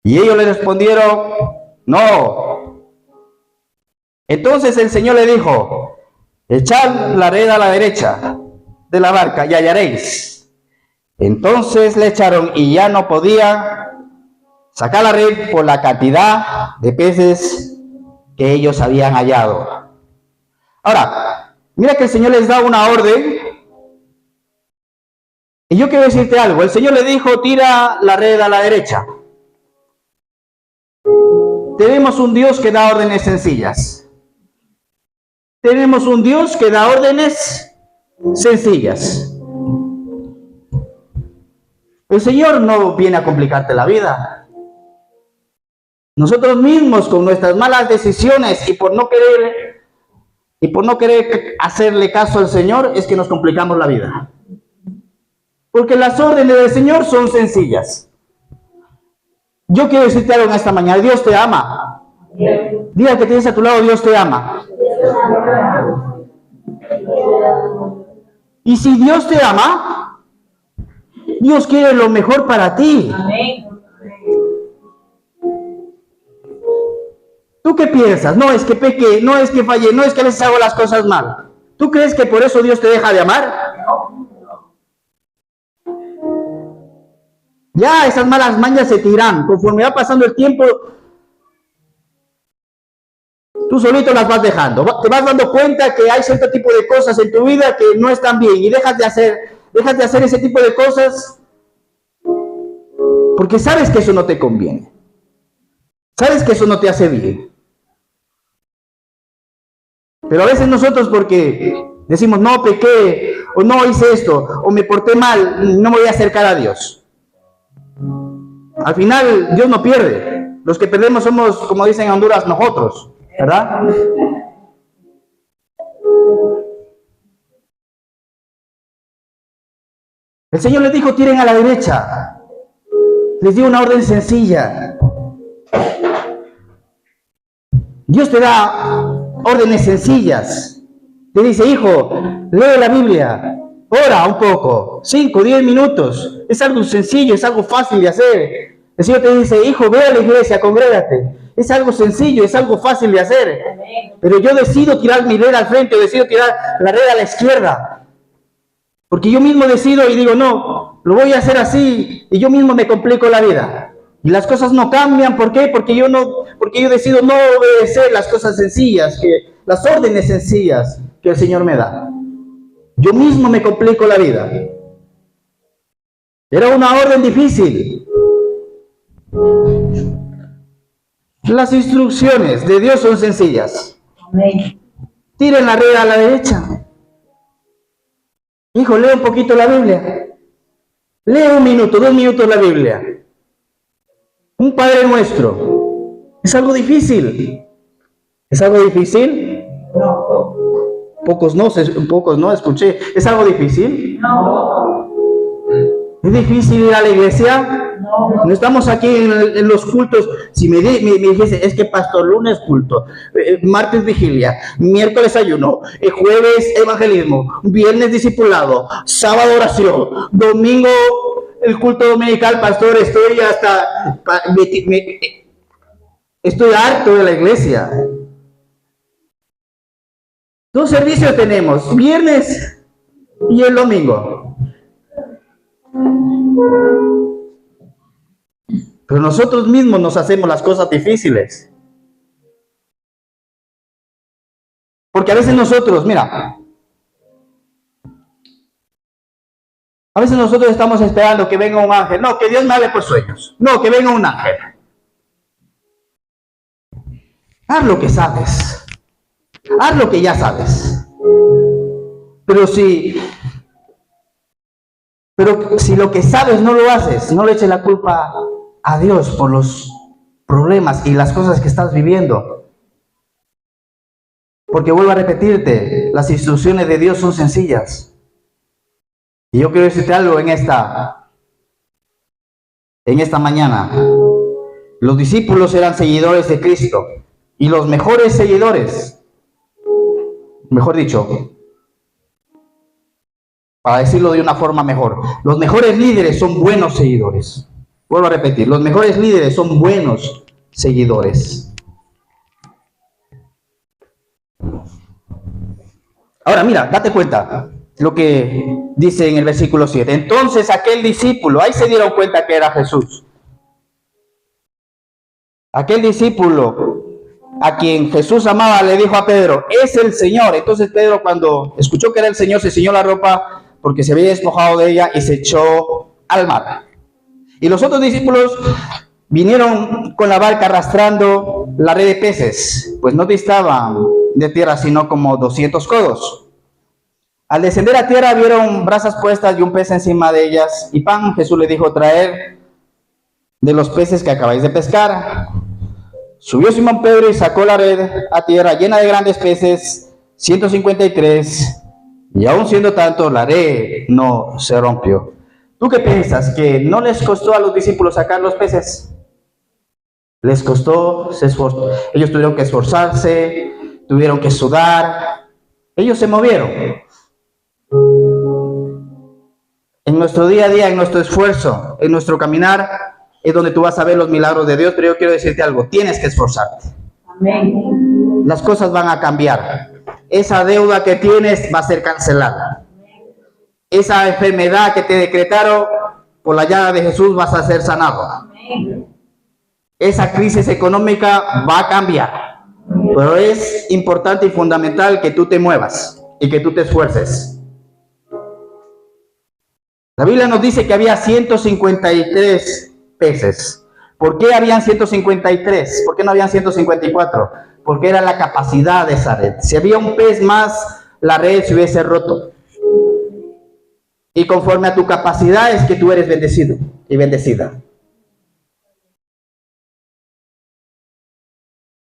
Y ellos le respondieron: no. Entonces el Señor le dijo: echad la red a la derecha de la barca y hallaréis. Entonces le echaron y ya no podían sacar la red por la cantidad de peces que ellos habían hallado. Ahora, mira que el Señor les da una orden. Y yo quiero decirte algo. El Señor le dijo: tira la red a la derecha. Tenemos un Dios que da órdenes sencillas. Tenemos un Dios que da órdenes sencillas. El Señor no viene a complicarte la vida. Nosotros mismos, con nuestras malas decisiones y por no querer hacerle caso al Señor, es que nos complicamos la vida. Porque las órdenes del Señor son sencillas. Yo quiero decirte algo en esta mañana: Dios te ama. Diga que tienes a tu lado: Dios te ama. Y si Dios te ama, Dios quiere lo mejor para ti. ¿Tú qué piensas? No es que peque, no es que falle, no es que a veces hago las cosas mal. ¿Tú crees que por eso Dios te deja de amar? Ya esas malas mañas se te irán. Conforme va pasando el tiempo, tú solito las vas dejando. Te vas dando cuenta que hay cierto tipo de cosas en tu vida que no están bien y dejas de hacer ese tipo de cosas porque sabes que eso no te conviene. Sabes que eso no te hace bien. Pero a veces nosotros, porque decimos: no pequé, o no hice esto, o me porté mal, no me voy a acercar a Dios. Al final, Dios no pierde. Los que perdemos somos, como dicen en Honduras, nosotros, ¿verdad? El Señor les dijo: tiren a la derecha. Les dio una orden sencilla. Dios te da órdenes sencillas. Te dice: hijo, lee la Biblia, ora un poco, 5, 10 minutos. Es algo sencillo, es algo fácil de hacer. El Señor te dice: hijo, ve a la iglesia, congrégate. Es algo sencillo, es algo fácil de hacer. Pero yo decido tirar mi red al frente, o decido tirar la red a la izquierda. Porque yo mismo decido y digo: no, lo voy a hacer así, y yo mismo me complico la vida. Y las cosas no cambian. ¿Por qué? Porque yo decido no obedecer las cosas sencillas, las órdenes sencillas que el Señor me da. Yo mismo me complico la vida. Era una orden difícil. Las instrucciones de Dios son sencillas. Tiren la red a la derecha. Hijo, lee un poquito la Biblia. Lee 1 minuto, 2 minutos la Biblia. Un Padre Nuestro. ¿Es algo difícil? ¿Es algo difícil? No. Pocos no escuché. ¿Es algo difícil? No. ¿Es difícil ir a la iglesia? No. No estamos aquí en los cultos. Si me dijese: es que pastor, lunes culto, martes vigilia, miércoles ayuno, jueves evangelismo, viernes discipulado, sábado oración, domingo el culto dominical, pastor, estoy harto de la iglesia. 2 servicios tenemos, viernes y el domingo. Pero nosotros mismos nos hacemos las cosas difíciles. Porque a veces nosotros, mira, a veces nosotros estamos esperando que venga un ángel. No, que Dios me hable por sueños. No, que venga un ángel. Haz lo que sabes. Haz lo que ya sabes. Pero si lo que sabes no lo haces, no le eches la culpa a Dios por los problemas y las cosas que estás viviendo. Porque vuelvo a repetirte, las instrucciones de Dios son sencillas. Y yo quiero decirte algo en esta mañana. Los discípulos eran seguidores de Cristo. Y los mejores seguidores, mejor dicho, Para decirlo de una forma mejor, los mejores líderes son buenos seguidores. Vuelvo a repetir, los mejores líderes son buenos seguidores. Ahora mira, date cuenta lo que dice en el versículo 7. Entonces aquel discípulo, ahí se dieron cuenta que era Jesús. Aquel discípulo a quien Jesús amaba le dijo a Pedro, es el Señor. Entonces Pedro, cuando escuchó que era el Señor, se ciñó la ropa porque se había despojado de ella y se echó al mar. Y los otros discípulos vinieron con la barca arrastrando la red de peces, pues no distaban de tierra sino como 200 codos. Al descender a tierra vieron brasas puestas y un pez encima de ellas y pan. Jesús le dijo, traed de los peces que acabáis de pescar. Subió Simón Pedro y sacó la red a tierra llena de grandes peces, 153, y aún siendo tanto, la red no se rompió. ¿Tú qué piensas? ¿Que no les costó a los discípulos sacar los peces? Les costó, ellos tuvieron que esforzarse, tuvieron que sudar, ellos se movieron. En nuestro día a día, en nuestro esfuerzo, en nuestro caminar, es donde tú vas a ver los milagros de Dios, pero yo quiero decirte algo, tienes que esforzarte. Amén. Las cosas van a cambiar. Esa deuda que tienes va a ser cancelada. Esa enfermedad que te decretaron, por la llaga de Jesús vas a ser sanado. Amén. Esa crisis económica va a cambiar. Pero es importante y fundamental que tú te muevas y que tú te esfuerces. La Biblia nos dice que había 153 peces. ¿Por qué habían 153? ¿Por qué no habían 154? Porque era la capacidad de esa red. Si había un pez más, la red se hubiese roto. Y conforme a tu capacidad es que tú eres bendecido y bendecida.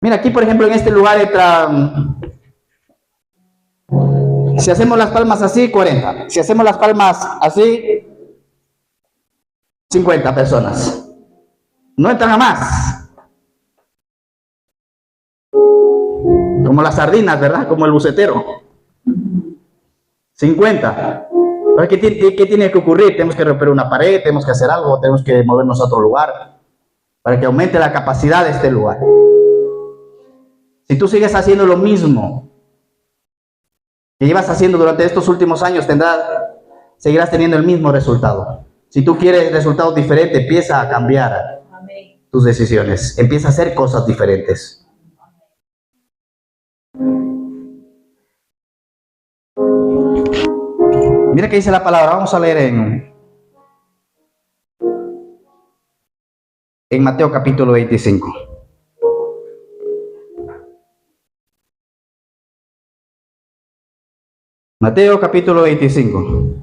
Mira, aquí por ejemplo en este lugar entra, si hacemos las palmas así, 40. Si hacemos las palmas así, 50 personas. No entran a más. Como las sardinas, ¿verdad? Como el bucetero. 50. ¿Qué tiene que ocurrir? Tenemos que romper una pared, tenemos que hacer algo, tenemos que movernos a otro lugar para que aumente la capacidad de este lugar. Si tú sigues haciendo lo mismo que llevas haciendo durante estos últimos años, seguirás teniendo el mismo resultado. Si tú quieres resultados diferentes, empieza a cambiar tus decisiones, empieza a hacer cosas diferentes. Mira qué dice la palabra, vamos a leer en Mateo capítulo 25. Mateo capítulo 25.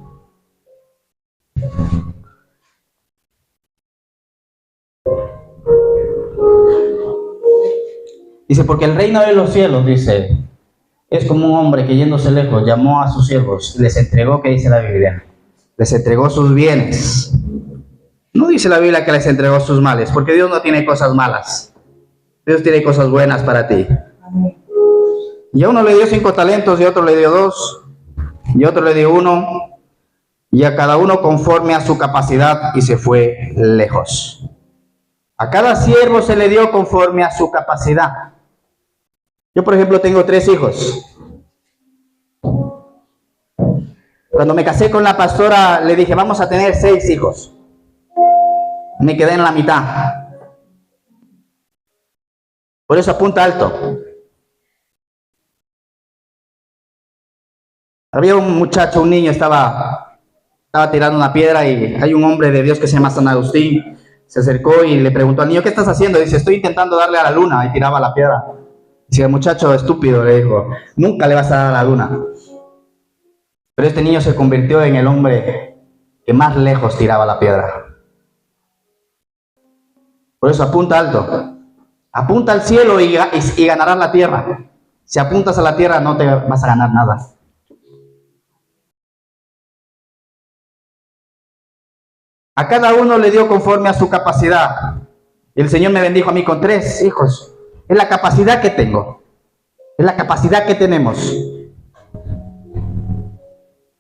Dice, porque el reino de los cielos, dice, es como un hombre que yéndose lejos llamó a sus siervos y les entregó, ¿qué dice la Biblia? Les entregó sus bienes. No dice la Biblia que les entregó sus males, porque Dios no tiene cosas malas. Dios tiene cosas buenas para ti. Y a uno le dio 5 talentos, y a otro le dio 2, y a otro le dio 1, y a cada uno conforme a su capacidad, y se fue lejos. A cada siervo se le dio conforme a su capacidad. Yo, por ejemplo, tengo 3 hijos. Cuando me casé con la pastora, le dije, vamos a tener 6 hijos. Me quedé en la mitad. Por eso apunta alto. Había un muchacho, un niño, estaba tirando una piedra y hay un hombre de Dios que se llama San Agustín. Se acercó y le preguntó al niño, ¿qué estás haciendo? Dice, estoy intentando darle a la luna. Y tiraba la piedra. Dice, el muchacho estúpido, le dijo, nunca le vas a dar a la luna. Pero este niño se convirtió en el hombre que más lejos tiraba la piedra. Por eso apunta alto. Apunta al cielo y ganarás la tierra. Si apuntas a la tierra no te vas a ganar nada. A cada uno le dio conforme a su capacidad. Y el Señor me bendijo a mí con 3 hijos. Es la capacidad que tengo. Es la capacidad que tenemos.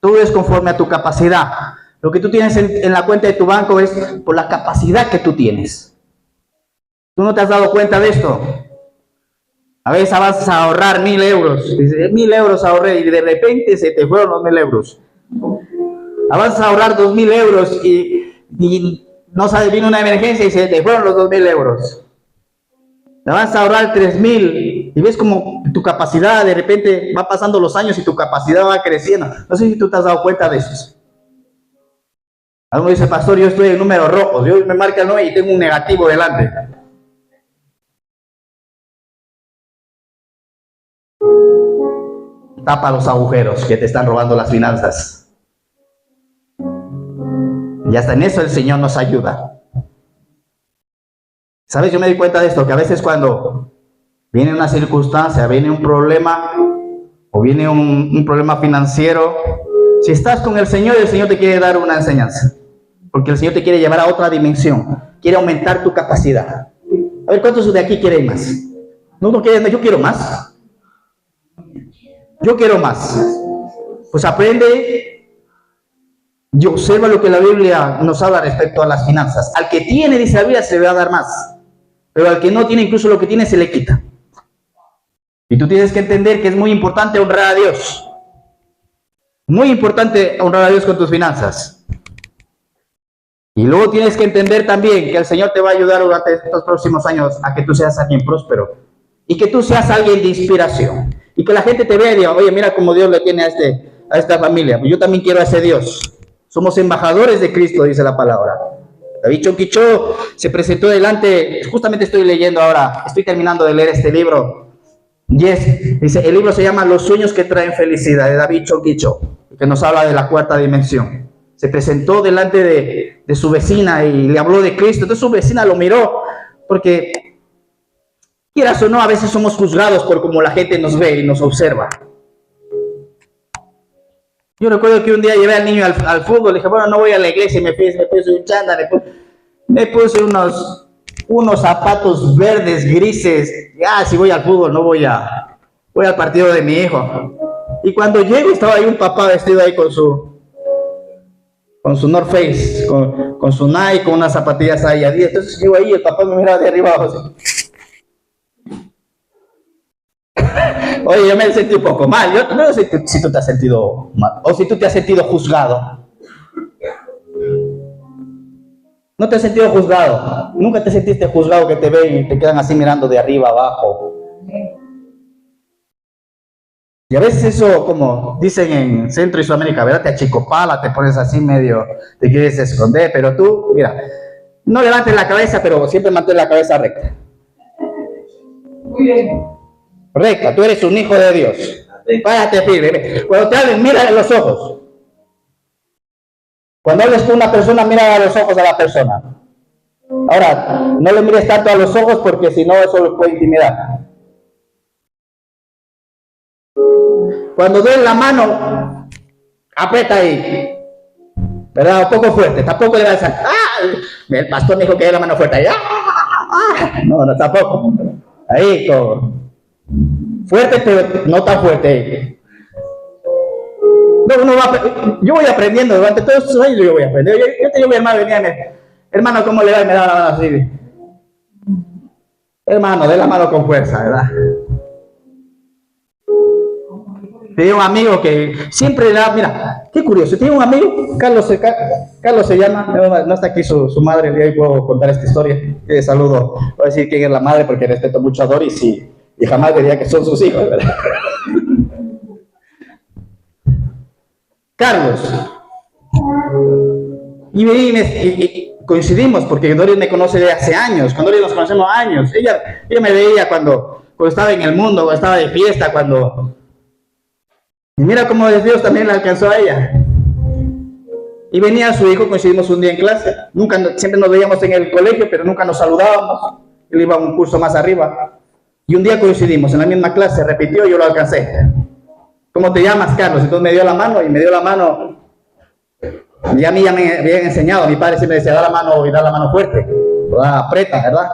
Todo es conforme a tu capacidad. Lo que tú tienes en la cuenta de tu banco es por la capacidad que tú tienes. ¿Tú no te has dado cuenta de esto? A veces vas a ahorrar 1.000 euros. Dices, 1.000 euros ahorré y de repente se te fueron los 1.000 euros. Vas a ahorrar 2.000 euros y no sabes, vino una emergencia y se te fueron los 2.000 euros. Vas a ahorrar 3.000 y ves como tu capacidad de repente va pasando los años y tu capacidad va creciendo. No sé si tú te has dado cuenta de eso. Alguno dice, pastor, yo estoy en números rojos, yo me marca el 9 y tengo un negativo delante. Tapa los agujeros que te están robando las finanzas. Y hasta en eso el Señor nos ayuda. ¿Sabes? Yo me di cuenta de esto, que a veces cuando viene una circunstancia, viene un problema, o viene un problema financiero, si estás con el Señor te quiere dar una enseñanza. Porque el Señor te quiere llevar a otra dimensión, quiere aumentar tu capacidad. A ver, ¿cuántos de aquí quieren más? No quieren, yo quiero más. Yo quiero más. Pues aprende y observa lo que la Biblia nos habla respecto a las finanzas. Al que tiene, dice la Biblia, se le va a dar más. Pero al que no tiene, incluso lo que tiene se le quita. Y tú tienes que entender que es muy importante honrar a Dios. Muy importante honrar a Dios con tus finanzas. Y luego tienes que entender también que el Señor te va a ayudar durante estos próximos años a que tú seas alguien próspero. Y que tú seas alguien de inspiración. Y que la gente te vea y diga, oye, mira cómo Dios le tiene a esta familia. Pues yo también quiero a ese Dios. Somos embajadores de Cristo, dice la palabra. David Chonquichó se presentó delante, justamente estoy leyendo ahora, estoy terminando de leer este libro. Dice, el libro se llama Los sueños que traen felicidad, de David Chonquichó, que nos habla de la cuarta dimensión. Se presentó delante de su vecina y le habló de Cristo. Entonces su vecina lo miró, porque quieras o no, a veces somos juzgados por cómo la gente nos ve y nos observa. Yo recuerdo que un día llevé al niño al fútbol, le dije, bueno, no voy a la iglesia, y me puse un chándal, me puse unos zapatos verdes, grises. Ya, si voy al fútbol, no voy al partido de mi hijo. Y cuando llego, estaba ahí un papá vestido ahí con su North Face, con su Nike, con unas zapatillas ahí. Entonces llego ahí, el papá me mira de arriba abajo así. Oye, yo me sentí un poco mal. Yo no sé si tú te has sentido mal o si tú te has sentido juzgado. ¿No te has sentido juzgado? ¿Nunca te sentiste juzgado que te ven y te quedan así mirando de arriba abajo? Y a veces eso, como dicen en Centro y Sudamérica, ¿verdad? Te achicopala, te pones así medio, te quieres esconder, pero tú, mira, no levantes la cabeza, pero siempre mantén la cabeza recta. Muy bien. Recta, tú eres un hijo de Dios. Párate firme. Cuando te hablen, mira en los ojos. Cuando hables con una persona, mira a los ojos a la persona. Ahora, no le mires tanto a los ojos porque si no, eso lo puede intimidar. Cuando des la mano, aprieta ahí. ¿Verdad? Un poco fuerte, tampoco le vas a... ¡Ah! El pastor me dijo que era la mano fuerte. No, tampoco. Ahí, como... Fuerte, pero no tan fuerte. No, yo voy aprendiendo, durante todos estos años yo voy aprendiendo. Yo tengo mi hermano, venía, hermano, ¿cómo le va? Y me da la mano así. Hermano, dé la mano con fuerza, ¿verdad? Tenía un amigo que siempre le da, mira, qué curioso, tenía un amigo, Carlos se llama, no está aquí su madre, y ahí puedo contar esta historia. Saludo, voy a decir quién es la madre porque respeto mucho a Doris y jamás diría que son sus hijos, ¿verdad? Carlos. Y coincidimos porque Doris me conoce de hace años, con Doris nos conocemos años. Ella me veía cuando estaba en el mundo, cuando estaba de fiesta, Y mira cómo Dios también la alcanzó a ella. Y venía su hijo, coincidimos un día en clase. Siempre nos veíamos en el colegio, pero nunca nos saludábamos. Él iba a un curso más arriba. Y un día coincidimos en la misma clase, repitió y yo lo alcancé. ¿Cómo te llamas, Carlos? Entonces me dio la mano y a mí ya me habían enseñado, mi padre siempre decía, da la mano y da la mano fuerte, aprieta, ¿verdad?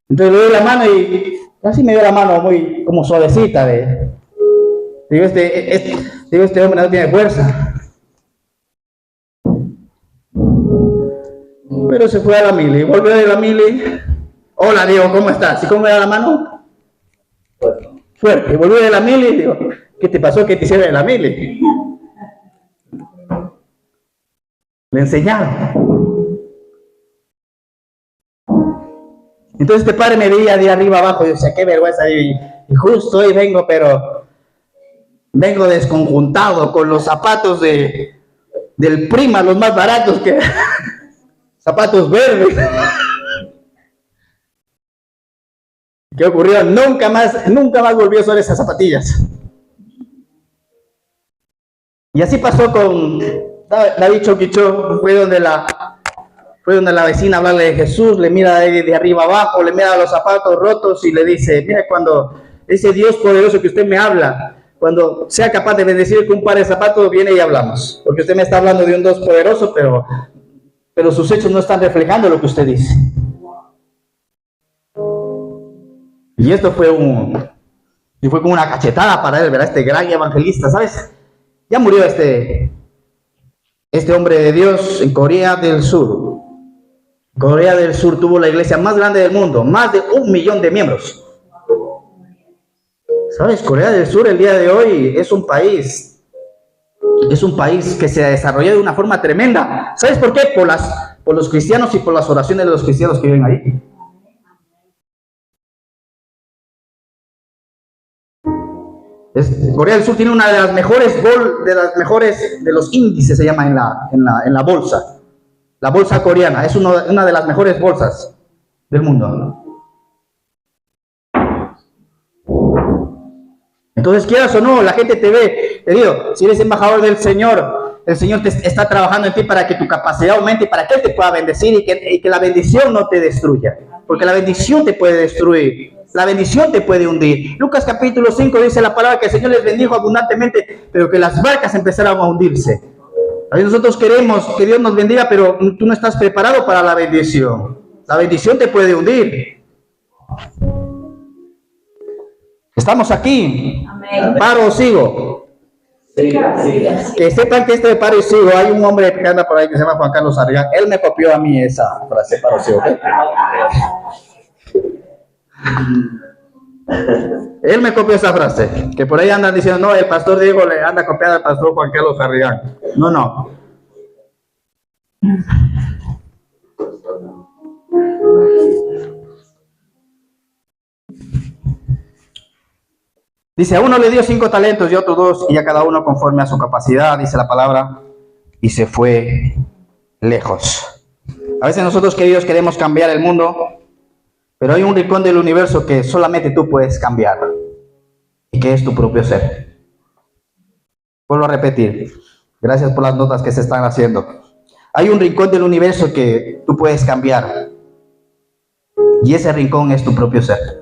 Entonces le doy la mano y así me dio la mano muy como suavecita. Digo, este hombre no tiene fuerza. Pero se fue a la mili, volvió de la mili. Hola, Diego, ¿cómo estás? ¿Y cómo era la mano? Fuerte. Volvió de la mili, digo, ¿qué te pasó? ¿Qué te hicieron de la mili? Le enseñaron. Entonces este padre me veía de arriba abajo y yo decía, qué vergüenza. Y justo hoy vengo, pero vengo desconjuntado con los zapatos del Prima, los más baratos que... zapatos verdes. ¿Qué ocurrió? Nunca más volvió a usar esas zapatillas. Y así pasó con David Choquichó. Fue donde la vecina hablarle de Jesús, le mira de arriba abajo, le mira los zapatos rotos y le dice, mire, cuando ese Dios poderoso que usted me habla, cuando sea capaz de bendecir con un par de zapatos, viene y hablamos. Porque usted me está hablando de un Dios poderoso, pero sus hechos no están reflejando lo que usted dice. Y esto fue como una cachetada para él, ¿verdad? Este gran evangelista, ¿sabes? Ya murió este hombre de Dios en Corea del Sur. Corea del Sur tuvo la iglesia más grande del mundo, más de 1 millón de miembros. ¿Sabes? Corea del Sur el día de hoy es un país que se desarrolló de una forma tremenda. ¿Sabes por qué? Por los cristianos y por las oraciones de los cristianos que viven ahí. Corea del Sur tiene una de las mejores de los índices, se llama en la bolsa. La bolsa coreana es una de las mejores bolsas del mundo. Entonces, quieras o no, la gente te ve. Te digo, si eres embajador del Señor, el Señor te está trabajando en ti para que tu capacidad aumente y para que Él te pueda bendecir y que la bendición no te destruya. Porque la bendición te puede destruir. La bendición te puede hundir. Lucas capítulo 5 dice la palabra que el Señor les bendijo abundantemente, pero que las barcas empezaron a hundirse. Nosotros queremos que Dios nos bendiga, pero tú no estás preparado para la bendición. La bendición te puede hundir. ¿Estamos aquí? Amén. ¿Paro o sigo? Sí. Que sepan que de paro y sigo, hay un hombre que anda por ahí que se llama Juan Carlos Arriaga. Él me copió a mí esa frase, paro o sigo. ¿Okay? Él me copió esa frase, que por ahí andan diciendo, no, el pastor Diego le anda copiando al pastor Juan Carlos Arriaga. No. Dice, a uno le dio 5 talentos y a otro 2, y a cada uno conforme a su capacidad, dice la palabra, y se fue lejos. A veces nosotros, queridos, queremos cambiar el mundo, pero hay un rincón del universo que solamente tú puedes cambiar, y que es tu propio ser. Vuelvo a repetir, gracias por las notas que se están haciendo. Hay un rincón del universo que tú puedes cambiar, y ese rincón es tu propio ser.